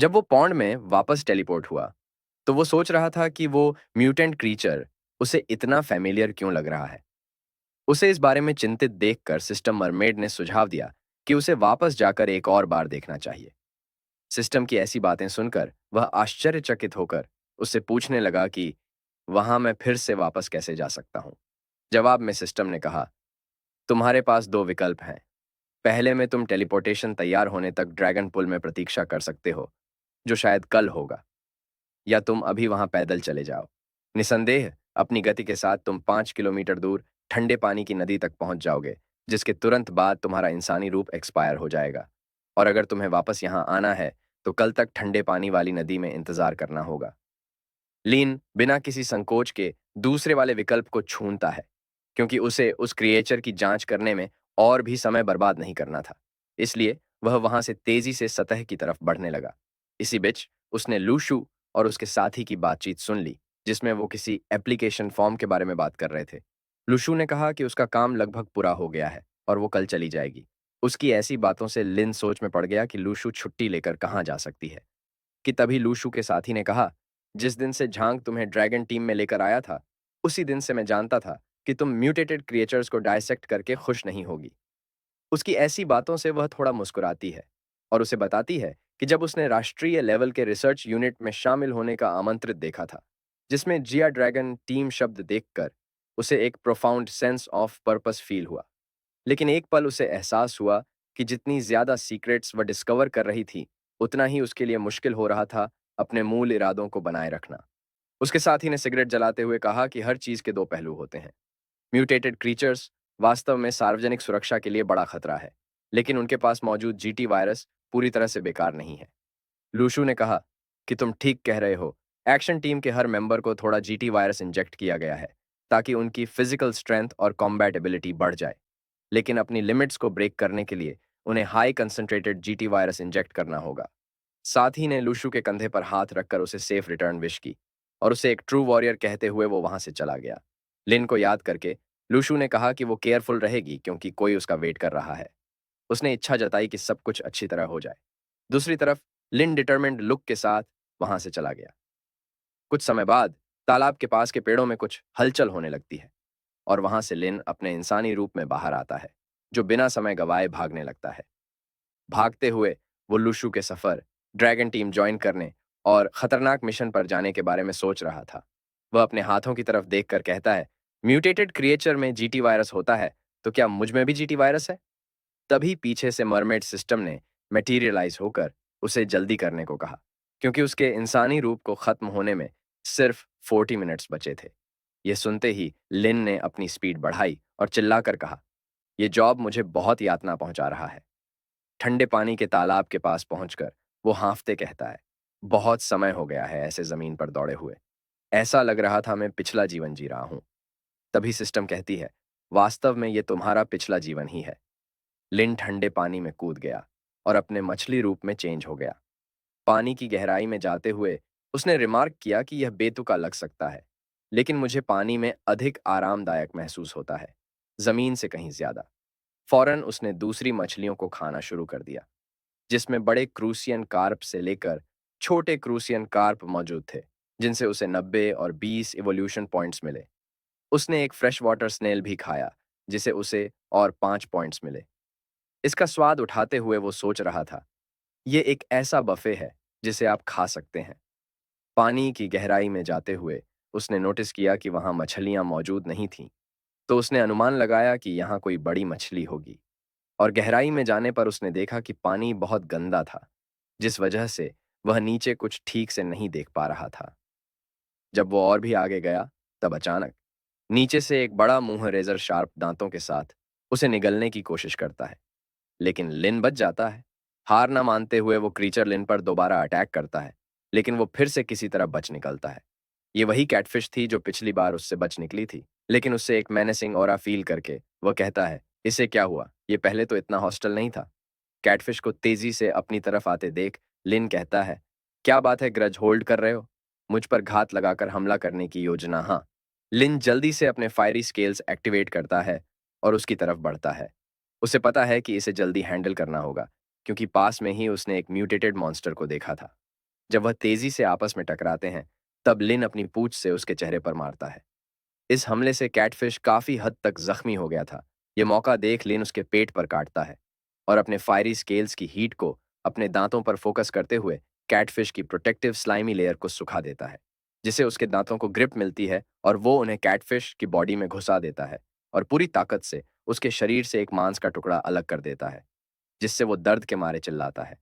जब वो पॉन्ड में वापस टेलीपोर्ट हुआ, तो वो सोच रहा था कि वो म्यूटेंट क्रीचर उसे इतना फैमिलियर क्यों लग रहा है। उसे इस बारे में चिंतित देखकर सिस्टम मरमेड ने सुझाव दिया कि उसे वापस जाकर एक और बार देखना चाहिए। सिस्टम की ऐसी बातें सुनकर वह आश्चर्यचकित होकर उससे पूछने लगा कि वहां मैं फिर से वापस कैसे जा सकता हूं। जवाब में सिस्टम ने कहा, तुम्हारे पास दो विकल्प हैं। पहले में तुम टेलीपोर्टेशन तैयार होने तक ड्रैगन पुल में प्रतीक्षा कर सकते हो, जो शायद कल होगा, या तुम अभी वहां पैदल चले जाओ। निसंदेह अपनी गति के साथ तुम 5 किलोमीटर दूर ठंडे पानी की नदी तक पहुंच जाओगे, जिसके तुरंत बाद तुम्हारा इंसानी रूप एक्सपायर हो जाएगा। और अगर तुम्हें वापस यहाँ आना है, तो कल तक ठंडे पानी वाली नदी में इंतजार करना होगा। लीन बिना किसी संकोच के दूसरे वाले विकल्प को छूनता है, क्योंकि उसे उस क्रिएचर की जांच करने में और भी समय बर्बाद नहीं करना था। इसलिए वह वहां से तेजी से सतह की तरफ बढ़ने लगा। इसी बीच उसने लूशु और उसके साथी की बातचीत सुन ली, जिसमें वो किसी एप्लीकेशन फॉर्म के बारे में बात कर रहे थे। लूशु ने कहा कि उसका काम लगभग पूरा हो गया है और वो कल चली जाएगी। उसकी ऐसी बातों से लिन सोच में पड़ गया कि लूशु छुट्टी लेकर कहाँ जा सकती है। कि तभी लूशु के साथी ने कहा, जिस दिन से झांग तुम्हें ड्रैगन टीम में लेकर आया था, उसी दिन से मैं जानता था कि तुम म्यूटेटेड क्रिएचर्स को डायसेक्ट करके खुश नहीं होगी। उसकी ऐसी बातों से वह थोड़ा मुस्कुराती है और उसे बताती है कि जब उसने राष्ट्रीय लेवल के रिसर्च यूनिट में शामिल होने का आमंत्रित देखा था, जिसमें जिया ड्रैगन टीम शब्द देखकर उसे एक profound sense of purpose feel हुआ। लेकिन एक पल उसे एहसास हुआ कि जितनी ज्यादा सीक्रेट्स वह डिस्कवर कर रही थी, उतना ही उसके लिए मुश्किल हो रहा था अपने मूल इरादों को बनाए रखना। उसके साथी ने सिगरेट जलाते हुए कहा कि हर चीज के दो पहलू होते हैं। म्यूटेटेड क्रीचर्स वास्तव में सार्वजनिक सुरक्षा के लिए बड़ा खतरा है, लेकिन उनके पास मौजूद जीटी वायरस पूरी तरह से बेकार नहीं है। लूशु ने कहा कि तुम ठीक कह रहे हो। एक्शन टीम के हर मेंबर को थोड़ा जीटी वायरस इंजेक्ट किया गया है, ताकि उनकी फिजिकल स्ट्रेंथ और कॉम्बैट एबिलिटी बढ़ जाए। लेकिन अपनी लिमिट्स को ब्रेक करने के लिए उन्हें high concentrated GT virus inject करना होगा। साथ ही ने लूशु के कंधे पर हाथ रखकर उसे सेफ रिटर्न विश की और उसे एक ट्रू वॉरियर कहते हुए वो वहां से चला गया। लिन को याद करके लूशु ने कहा कि वो केयरफुल रहेगी, क्योंकि कोई उसका वेट कर रहा है। उसने इच्छा जताई कि सब कुछ अच्छी तरह हो जाए। दूसरी तरफ लिन डिटरमिन्ड लुक के साथ वहां से चला गया। कुछ समय बाद तालाब के पास के पेड़ों में कुछ हलचल होने लगती है और वहां से लिन अपने इंसानी रूप में बाहर आता है, जो बिना समय गवाए भागने लगता है। भागते हुए वो लुशु के सफर, ड्रैगन टीम ज्वाइन करने और खतरनाक मिशन पर जाने के बारे में सोच रहा था। वह अपने हाथों की तरफ देखकर कहता है, म्यूटेटेड क्रिएचर में जीटी वायरस होता है, तो क्या मुझ में भी जीटी वायरस है? तभी पीछे से मरमेड सिस्टम ने मटेरियलाइज होकर उसे जल्दी करने को कहा, क्योंकि उसके इंसानी रूप को खत्म होने में सिर्फ 40 मिनट्स बचे थे। यह सुनते ही लिन ने अपनी स्पीड बढ़ाई और चिल्लाकर कहा, यह जॉब मुझे बहुत यातना पहुंचा रहा है। ठंडे पानी के तालाब के पास पहुंचकर वो हांफते कहता है, बहुत समय हो गया है ऐसे जमीन पर दौड़े हुए। ऐसा लग रहा था मैं पिछला जीवन जी रहा हूं। तभी सिस्टम कहती है, वास्तव में ये तुम्हारा पिछला जीवन ही है। लिन ठंडे पानी में कूद गया और अपने मछली रूप में चेंज हो गया। पानी की गहराई में जाते हुए उसने रिमार्क किया कि यह बेतुका लग सकता है, लेकिन मुझे पानी में अधिक आरामदायक महसूस होता है, जमीन से कहीं ज्यादा। फौरन उसने दूसरी मछलियों को खाना शुरू कर दिया, जिसमें बड़े क्रूसियन कार्प से लेकर छोटे क्रूसियन कार्प मौजूद थे, जिनसे उसे 90 और 20 इवोल्यूशन पॉइंट्स मिले। उसने एक फ्रेश वाटर स्नेल भी खाया, जिसे उसे और 5 पॉइंट्स मिले। इसका स्वाद उठाते हुए वो सोच रहा था, ये एक ऐसा बफे है जिसे आप खा सकते हैं। पानी की गहराई में जाते हुए उसने नोटिस किया कि वहां मछलियां मौजूद नहीं थीं, तो उसने अनुमान लगाया कि यहाँ कोई बड़ी मछली होगी। और गहराई में जाने पर उसने देखा कि पानी बहुत गंदा था, जिस वजह से वह नीचे कुछ ठीक से नहीं देख पा रहा था। जब वो और भी आगे गया, तब अचानक नीचे से एक बड़ा मुंह रेजर शार्प दांतों के साथ उसे निगलने की कोशिश करता है, लेकिन लिन बच जाता है। हार ना मानते हुए वो क्रीचर लिन पर दोबारा अटैक करता है, लेकिन वो फिर से किसी तरह बच निकलता है। ये वही कैटफिश थी जो पिछली बार उससे बच निकली थी, लेकिन उससे एक मेनेसिंग ऑरा फील करके वह कहता है, इसे क्या हुआ? ये पहले तो इतना हॉस्टल नहीं था। कैटफिश को तेजी से अपनी तरफ आते देख लिन कहता है, क्या बात है, ग्रज होल्ड कर रहे हो? मुझ पर घात लगाकर हमला करने की योजना? हाँ। लिन जल्दी से अपने फायरी स्केल्स एक्टिवेट करता है और उसकी तरफ बढ़ता है। उसे पता है कि इसे जल्दी हैंडल करना होगा, क्योंकि पास में ही उसने एक म्यूटेटेड मॉन्स्टर को देखा था। जब वह तेजी से आपस में टकराते हैं, तब लिन अपनी पूंछ से उसके चेहरे पर मारता है। इस हमले से कैटफिश काफी हद तक जख्मी हो गया था। यह मौका देख लिन उसके पेट पर काटता है और अपने फायरी स्केल्स की हीट को अपने दांतों पर फोकस करते हुए कैटफिश की प्रोटेक्टिव स्लाइमी लेयर को सुखा देता है, जिससे उसके दांतों को ग्रिप मिलती है और वो उन्हें कैटफिश की बॉडी में घुसा देता है और पूरी ताकत से उसके शरीर से एक मांस का टुकड़ा अलग कर देता है, जिससे वो दर्द के मारे चिल्लाता है।